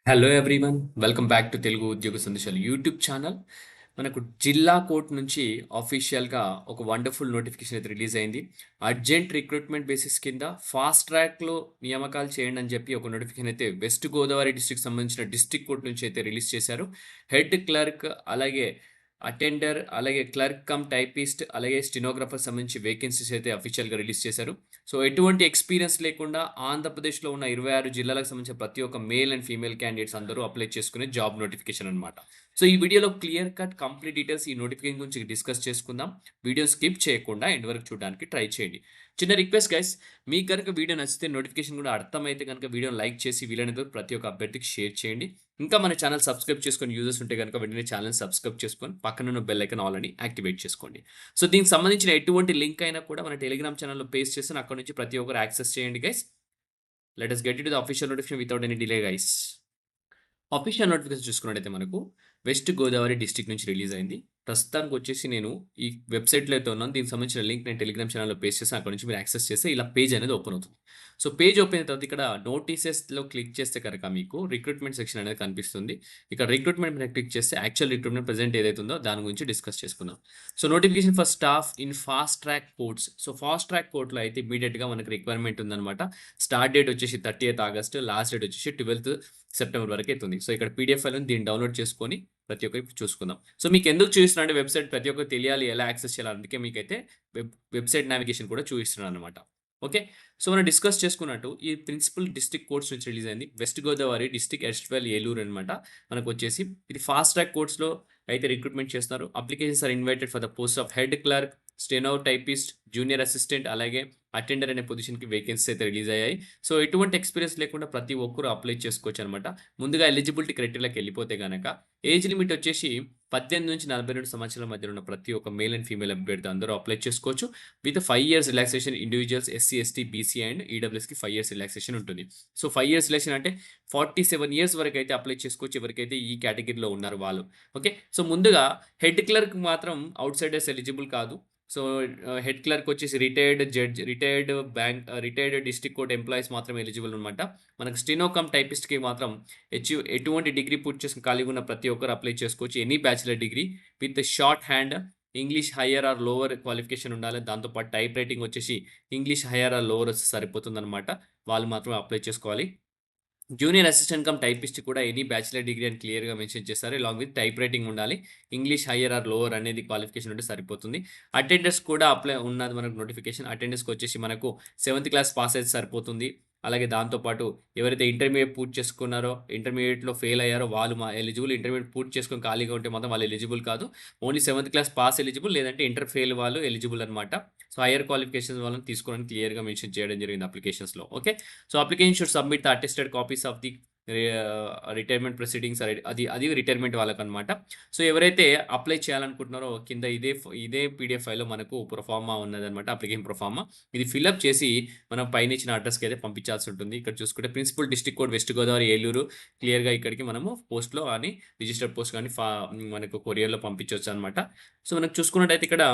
Hello everyone, welcome back to Telugu ఉద్యోగ సందేశాలు YouTube channel. మనకు జిల్లా కోర్ట్ నుంచి అఫీషియల్గా ఒక వండర్ఫుల్ నోటిఫికేషన్ అయితే రిలీజ్ అయింది. అర్జెంట్ రిక్రూట్మెంట్ బేసిస్ కింద ఫాస్ట్ ట్రాక్లో నియామకాలు చేయండి అని చెప్పి ఒక నోటిఫికేషన్ అయితే వెస్ట్ గోదావరి డిస్ట్రిక్ట్ సంబంధించిన డిస్ట్రిక్ట్ కోర్ట్ నుంచి అయితే రిలీజ్ చేశారు. హెడ్ క్లర్క్, అలాగే అటెండర్, అలాగే క్లర్క్ కమ్ టైపిస్ట్, అలాగే స్టెనోగ్రాఫర్ సంబంధించి వేకెన్సీస్ అయితే అఫీషియల్గా రిలీజ్ చేశారు. సో ఎటువంటి ఎక్స్పీరియన్స్ లేకుండా ఆంధ్రప్రదేశ్లో ఉన్న 26 జిల్లాలకు సంబంధించిన ప్రతి ఒక్క మేల్ అండ్ ఫీమేల్ క్యాండిడేట్స్ అందరూ అప్లై చేసుకునే జాబ్ నోటిఫికేషన్ అనమాట. సో ఈ వీడియోలో క్లియర్ కట్ కంప్లీట్ డీటెయిల్స్ ఈ నోటిఫికేషన్ గురించి డిస్కస్ చేసుకుందాం. వీడియో స్కిప్ చేయకుండా ఎండ్ వరకు చూడడానికి ట్రై చేయండి. చిన్న రిక్వెస్ట్ గైస్, మీకు కనుక వీడియో నచ్చితే నోటిఫికేషన్ కూడా అర్థమైతే కనుక వీడియోని లైక్ చేసి వీలైనంత ప్రతి ఒక్క అభ్యర్థికి షేర్ చేయండి. ఇంకా మన ఛానల్ సబ్స్క్రైబ్ చేసుకొని యూజర్స్ ఉంటే కనుక వెంటనే ఛానల్ సబ్స్క్రైబ్ చేసుకొని పక్కన ఉన్న బెల్ ఐకాన్ ఆల్ అని యాక్టివేట్ చేసుకోండి. సో దీనికి సంబంధించిన ఎటువంటి లింక్ అయినా కూడా మన టెలిగ్రామ్ ఛానల్లో పేస్ట్ చేసి అక్కడ నుంచి ప్రతి ఒక్కరు యాక్సెస్ చేయండి guys. Let us get into the official notification without any delay guys. Official notification చూసుకున్నట్టయితే మనకు వెస్ట్ గోదావరి డిస్ట్రిక్ట్ నుంచి రిలీజ్ అయింది. ప్రస్తుతానికి వచ్చేసి నేను ఈ వెబ్సైట్లో అయితే ఉన్నాను. దీనికి సంబంధించిన లింక్ నేను టెలిగ్రామ్ ఛానల్లో పేస్ట్ చేసి అక్కడ నుంచి మీరు యాక్సెస్ చేస్తే ఇలా పేజ్ అనేది ఓపెన్ అవుతుంది. సో పేజ్ ఓపెన్ అయిన తర్వాత ఇక్కడ నోటీసెస్లో క్లిక్ చేస్తే కనుక మీకు రిక్రూట్మెంట్ సెక్షన్ అనేది కనిపిస్తుంది. ఇక్కడ రిక్రూట్మెంట్ మీద క్లిక్ చేస్తే యాక్చువల్ రిక్రూట్మెంట్ ప్రెజెంట్ ఏదైతే ఉందో దాని గురించి డిస్కస్ చేసుకుందాం. So notification for staff in fast track courts. So fast track కోర్టులో అయితే ఇమీడియట్గా మనకు రిక్వైర్మెంట్ ఉందన్నమాట. స్టార్ట్ డేట్ వచ్చేసి 30th ఆగస్ట్, లాస్ట్ డేట్ వచ్చేసి 12th సెప్టెంబర్ వరకు అవుతుంది. సో ఇక్కడ పీడిఎఫ్ ఫైల్ దీన్ని డౌన్లోడ్ చేసుకొని ప్రతి ఒక్కరికి చూసుకుందాం. సో మీకు ఎందుకు చూపిస్తున్నా అంటే వెబ్సైట్ ప్రతి ఒక్కరు తెలియాలి ఎలా యాక్సెస్ చేయాలి, అందుకే మీకైతే వెబ్సైట్ నావిగేషన్ కూడా చూపిస్తున్నాను అనమాట. ఓకే, సో మనం డిస్కస్ చేసుకున్నట్టు ఈ ప్రిన్సిపల్ డిస్ట్రిక్ట్ కోర్ట్స్ నుంచి రిలీజ్ అయింది. వెస్ట్ గోదావరి డిస్ట్రిక్ట్ ఎస్ట్వెల్ ఏలూరు అనమాట. మనకు వచ్చేసి ఇది ఫాస్ట్ ట్రాక్ కోర్ట్స్లో అయితే రిక్రూట్మెంట్ చేస్తున్నారు. Applications are invited for the post of head clerk, steno typist, junior assistant, అలాగే అటెండర్ అనే పొజిషన్కి వేకెన్సీ అయితే రిలీజ్ అయ్యాయి. సో ఎటువంటి ఎక్స్పీరియన్స్ లేకుండా ప్రతి ఒక్కరు అప్లై చేసుకోవచ్చు అనమాట. ముందుగా ఎలిజిబిలిటీ క్రైటీరియాకి వెళ్ళిపోతే కనుక ఏజ్ లిమిట్ వచ్చేసి 18 నుంచి 42 సంవత్సరాల మధ్య ఉన్న ప్రతి ఒక్క మేల్ అండ్ ఫీమేల్ అభ్యర్థి అందరూ అప్లై చేసుకోవచ్చు. With 5 years relaxation individuals, SC, ST, BC and ఈడబ్ల్యూఎస్కి 5 years రిలాక్సేషన్ ఉంటుంది. సో 5 years రిలాక్సేషన్ అంటే 47 years వరకు అయితే అప్లై చేసుకోవచ్చు ఎవరికైతే ఈ కేటగిరీలో ఉన్నారు వాళ్ళు. ఓకే, సో ముందుగా హెడ్ క్లర్క్ మాత్రం అవుట్ సైడర్స్ ఎలిజిబుల్ కాదు. సో హెడ్ క్లర్క్ వచ్చేసి retired judge, retired bank, retired district court employees మాత్రం ఎలిజిబుల్ అనమాట. మనకు స్టెనో కమ్ టైపిస్ట్కి మాత్రం ఎటువంటి డిగ్రీ పూర్తి చేసుకుని ఖాళీగా ఉన్న ప్రతి ఒక్కరు అప్లై చేసుకోవచ్చు. Any bachelor degree with shorthand, English higher or lower qualification ఉండాలి. దాంతోపాటు టైప్ రైటింగ్ వచ్చేసి ఇంగ్లీష్ హయ్యర్ ఆర్ లోవర్ వస్తే సరిపోతుంది అనమాట. వాళ్ళు మాత్రం అప్లై చేసుకోవాలి. జూనియర్ అసిస్టెంట్ కమ్ టైపిస్ట్ కూడా ఎనీ బ్యాచిలర్ డిగ్రీ అని క్లియర్‌గా మెన్షన్ చేశారు. అలాంగ్ విత్ టైప్ రైటింగ్ ఉండాలి. ఇంగ్లీష్ హయ్యర్ ఆర్ లోవర్ అనేది క్వాలిఫికేషన్ ఉంటే సరిపోతుంది. అటెండర్స్ కూడా అప్లై ఉన్నది మనకు నోటిఫికేషన్. అటెండర్స్‌కి వచ్చేసి మనకు 7th క్లాస్ పాస్ అయితే సరిపోతుంది. అలాగే దాంతో పాటు ఎవరైతే ఇంటర్మీడియేట్ పూర్తి చేసుకున్నారో, ఇంటర్మీడియేట్‌లో ఫెయిల్ అయ్యారో వాళ్ళు ఎలిజిబుల్. ఇంటర్మీడియేట్ పూర్తి చేసుకొని ఖాళీగా ఉంటే మాత్రం వాళ్ళు ఎలిజిబుల్ కాదు. Only 7th class pass eligible, లేదంటే ఇంటర్ ఫెయిల్ వాళ్ళు ఎలిజిబుల్ అనమాట. సో హైయర్ క్వాలిఫికేషన్స్ వాళ్ళని తీసుకోవడానికి క్లియర్‌గా మెన్షన్ చేయడం జరిగింది అప్లికేషన్స్‌లో. Okay, so application should submit the attested copies of the retirement proceedings, అది రిటైర్మెంట్ వాళ్ళకనమాట. సో ఎవరైతే అప్లై చేయాలనుకుంటున్నారో కింద ఇదే పీడిఎఫ్ ఫైల్లో మనకు ప్రొఫార్మా ఉన్నదనమాట. అప్లికేషన్ ప్రొఫార్మా ఇది ఫిల్అప్ చేసి మనం పైన ఇచ్చిన అడ్రస్కి అయితే పంపించాల్సి ఉంటుంది. ఇక్కడ చూసుకుంటే principal district code west Godavari Eluru, క్లియర్గా ఇక్కడికి మనము పోస్ట్లో కానీ రిజిస్టర్డ్ పోస్ట్ కానీ మనకు కొరియర్లో పంపించవచ్చు అనమాట. సో మనకు చూసుకున్నట్టయితే ఇక్కడ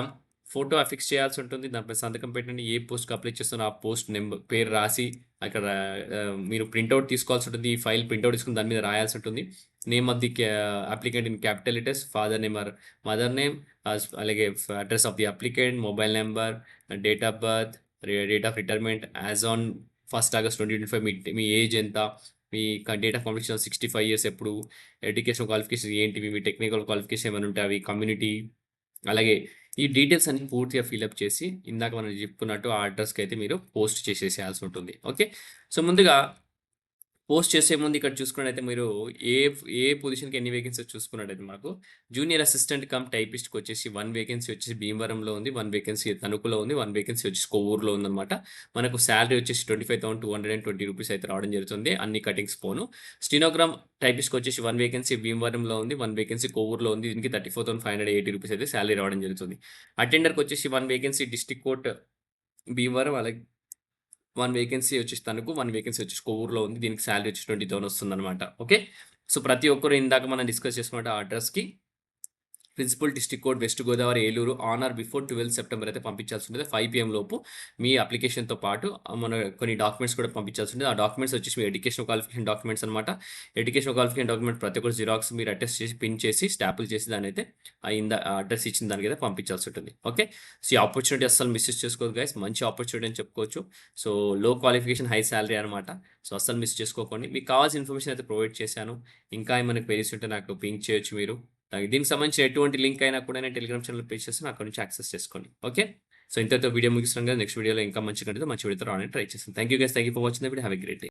ఫోటో అఫిక్స్ చేయాల్సి ఉంటుంది. దానిపై సంతకం పెట్టండి. ఏ పోస్ట్కి అప్లై చేస్తున్నా ఆ పోస్ట్ నెంబర్ పేరు రాసి అక్కడ మీరు ప్రింట్అవుట్ తీసుకోవాల్సి ఉంటుంది. ఈ ఫైల్ ప్రింట్అవుట్ తీసుకుని దాని మీద రాయాల్సి ఉంటుంది. Name of the applicant in capital letters, father name or mother name, అలాగే address of the applicant, mobile number, date of birth, date of retirement as on 1st August 2025, మీ ఏజ్ ఎంత, మీ date of completion 65 years ఎప్పుడు, education qualification ఏంటివి, మీ technical qualification ఏమైనా ఉంటే అవి, కమ్యూనిటీ, అలాగే ఈ డీటెయిల్స్ అన్ని పూర్తిగా ఫిల్అప్ చేసి ఇందాక మనం చెప్పుకున్నట్టు ఆ అడ్రస్‌కి అయితే మీరు పోస్ట్ చేసేసేయాల్సి ఉంటుంది. ఓకే, సో ముందుగా పోస్ట్ చేసే ముందు ఇక్కడ చూసుకున్నట్టయితే మీరు ఏ ఏ పొజిషన్‌కి ఎన్ని వేకెన్సీస్ చూసుకున్నట్టయితే మనకు జూనియర్ అసిస్టెంట్ కమ్ టైపిస్ట్‌కి వచ్చేసి 1 వేకెన్సీ వచ్చేసి భీమవరంలో ఉంది. 1 వేకెన్సీ తణుకులో ఉంది. 1 వేకెన్సీ వచ్చేసి కొవ్వూరులో ఉందన్నమాట. మనకు సాలరీ వచ్చేసి 25,220 రూపీస్ అయితే రావడం జరుగుతుంది. అన్ని కటింగ్స్ పోను. స్టెనోగ్రామ్ టైపిస్ట్‌కి వచ్చేసి 1 వేకెన్సీ భీమవరంలో ఉంది. 1 వేకెన్సీ కొవ్వూరులో ఉంది. దీనికి 34,580 రూపీస్ అయితే సాలరీ రావడం జరుగుతుంది. అటెండర్‌కి వచ్చేసి 1 వేకెన్సీ డిస్ట్రిక్ట్ కోర్ట్ భీమవరం, అలాగే 1 వేకెన్సీ వచ్చేసి తణుకు, 1 వేకెన్సీ వచ్చేసి కొవ్వూరులో ఉంది. దీనికి సాలరీ వచ్చి 20,000 వస్తుందన్నమాట. ఓకే, సో ప్రతి ఒక్కరు ఇందాక మనం డిస్కస్ చేసుకున్నట్టు ఆ అడ్రస్‌కి principal district code west Godavari Eluru on or before 12 September అయితే పంపించాల్సి ఉంటుంది. 5 PM లోపు మీ అప్లికేషన్‌తో పాటు మన కొన్ని డాక్యుమెంట్స్ కూడా పంపించాల్సి ఉంటుంది. ఆ డాక్యుమెంట్స్ వచ్చేసి మీ ఎడ్యుకేషన్ క్వాలిఫికేషన్ డాక్యుమెంట్స్ అనమాట. ఎడ్యుకేషన్ క్వాలిఫికేషన్ డాక్యుమెంట్ ప్రతి ఒక్కటి జిరాక్స్ మీరు అటెస్ట్ చేసి, పిన్ చేసి, స్టాంపులు చేసి దాన్నైతే అడ్రస్ ఇచ్చిన దానికైతే పంపించాల్సి ఉంటుంది. ఓకే. సో, ఈ ఆపర్చునిటీ అస్సలు మిస్ చేసుకోవద్దు గైస్. మంచి ఆపర్చునిటీ అని చెప్పుకోవచ్చు. సో, లో క్వాలిఫికేషన్, హై సాలరీ అనమాట. సో, అస్సలు మిస్ చేసుకోకండి. మీకు కావాల్సిన ఇన్ఫర్మేషన్ అయితే ప్రొవైడ్ చేశాను. ఇంకా ఏమైనా క్వెరీస్ ఉంటే నాకు పింగ్ చేయొచ్చు మీరు. దీనికి సంబంధించిన ఎటువంటి లింక్ అయినా కూడా నేను టెలిగ్రామ్ ఛానల్ పేజ్ చేస్తాను. అక్కడి నుంచి యాక్సెస్ చేసుకోండి. ఓకే. సో, ఇంతటితో వీడియో ముగిస్తున్నాం కదా. నెక్స్ట్ వీడియోలో ఇంకా మంచి కంటెంట్‌తో మంచి వీడియోతో రావడానికి ట్రై చేస్తాను. Thank you guys. Thank you for watching the video. Have a great day.